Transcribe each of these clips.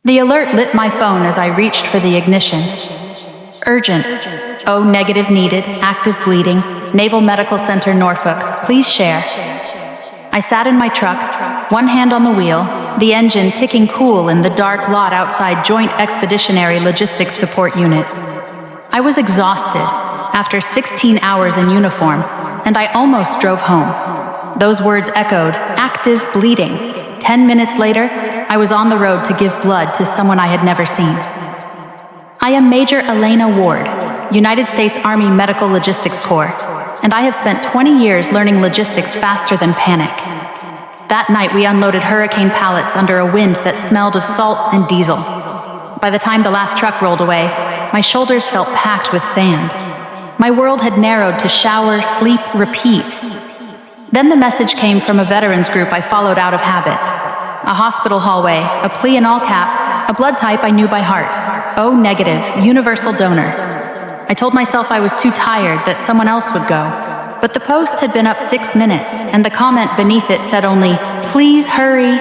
The alert lit my phone as I reached for the ignition. Urgent. O negative needed, active bleeding, Naval Medical Center, Norfolk. Please share. I sat in my truck, one hand on the wheel, the engine ticking cool in the dark lot outside Joint Expeditionary Logistics Support Unit. I was exhausted after 16 hours in uniform, and I almost drove home. Those words echoed, active bleeding. 10 minutes later, I was on the road to give blood to someone I had never seen. I am Major Elena Ward, United States Army Medical Logistics Corps, and I have spent 20 years learning logistics faster than panic. That night we unloaded hurricane pallets under a wind that smelled of salt and diesel. By the time the last truck rolled away, my shoulders felt packed with sand. My world had narrowed to shower, sleep, repeat. Then the message came from a veterans group I followed out of habit. A hospital hallway, a plea in all caps, a blood type I knew by heart. O negative, universal donor. I told myself I was too tired, that someone else would go. But the post had been up 6 minutes, and the comment beneath it said only, "Please hurry."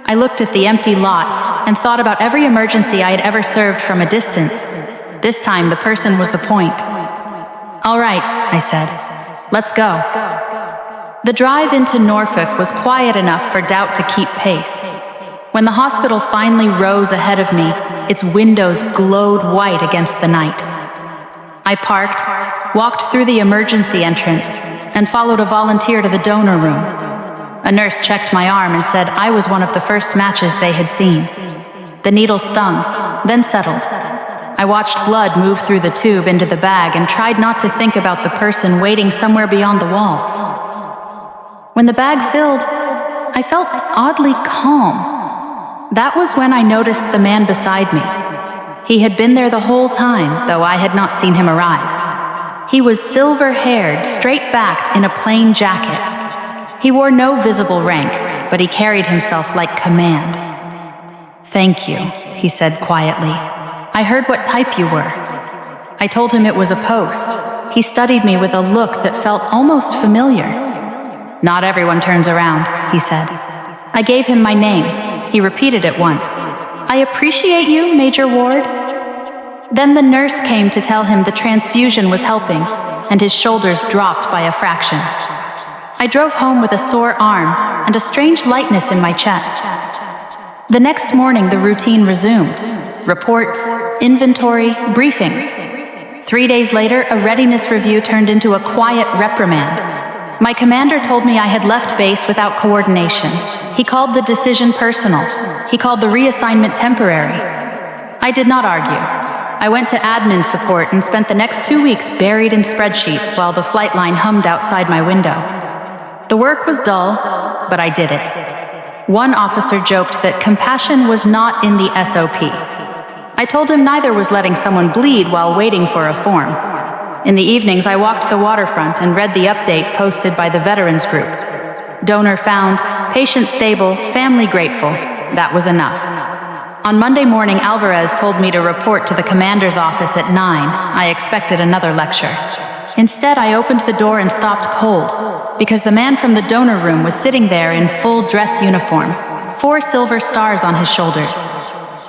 I looked at the empty lot and thought about every emergency I had ever served from a distance. This time the person was the point. "All right," I said. "Let's go." The drive into Norfolk was quiet enough for doubt to keep pace. When the hospital finally rose ahead of me, its windows glowed white against the night. I parked, walked through the emergency entrance, and followed a volunteer to the donor room. A nurse checked my arm and said I was one of the first matches they had seen. The needle stung, then settled. I watched blood move through the tube into the bag and tried not to think about the person waiting somewhere beyond the walls. When the bag filled, I felt oddly calm. That was when I noticed the man beside me. He had been there the whole time, though I had not seen him arrive. He was silver-haired, straight-backed in a plain jacket. He wore no visible rank, but he carried himself like command. "Thank you," he said quietly. "I heard what type you were." I told him it was a post. He studied me with a look that felt almost familiar. "Not everyone turns around," he said. I gave him my name. He repeated it once. "I appreciate you, Major Ward." Then the nurse came to tell him the transfusion was helping, and his shoulders dropped by a fraction. I drove home with a sore arm and a strange lightness in my chest. The next morning, the routine resumed. Reports, inventory, briefings. 3 days later, a readiness review turned into a quiet reprimand. My commander told me I had left base without coordination. He called the decision personal. He called the reassignment temporary. I did not argue. I went to admin support and spent the next 2 weeks buried in spreadsheets while the flight line hummed outside my window. The work was dull, but I did it. One officer joked that compassion was not in the SOP. I told him neither was letting someone bleed while waiting for a form. In the evenings, I walked the waterfront and read the update posted by the veterans group. Donor found, patient stable, family grateful. That was enough. On Monday morning, Alvarez told me to report to the commander's office at 9. I expected another lecture. Instead, I opened the door and stopped cold, because the man from the donor room was sitting there in full dress uniform, 4 silver stars on his shoulders.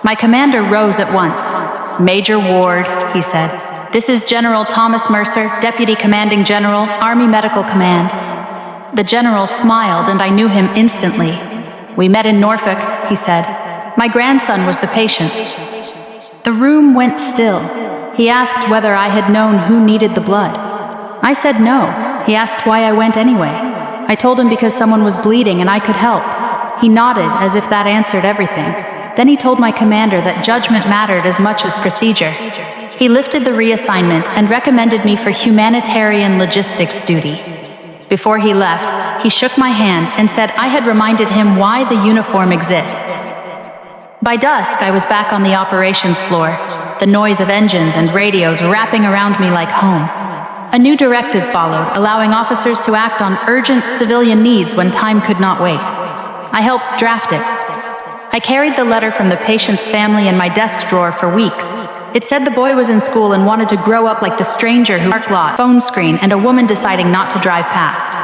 My commander rose at once. "Major Ward," he said. "This is General Thomas Mercer, Deputy Commanding General, Army Medical Command." The general smiled and I knew him instantly. "We met in Norfolk," he said. "My grandson was the patient." The room went still. He asked whether I had known who needed the blood. I said no. He asked why I went anyway. I told him because someone was bleeding and I could help. He nodded as if that answered everything. Then he told my commander that judgment mattered as much as procedure. He lifted the reassignment and recommended me for humanitarian logistics duty. Before he left, he shook my hand and said I had reminded him why the uniform exists. By dusk, I was back on the operations floor, the noise of engines and radios wrapping around me like home. A new directive followed, allowing officers to act on urgent civilian needs when time could not wait. I helped draft it. I carried the letter from the patient's family in my desk drawer for weeks. It said the boy was in school and wanted to grow up like the stranger who parked lot, phone screen, and a woman deciding not to drive past.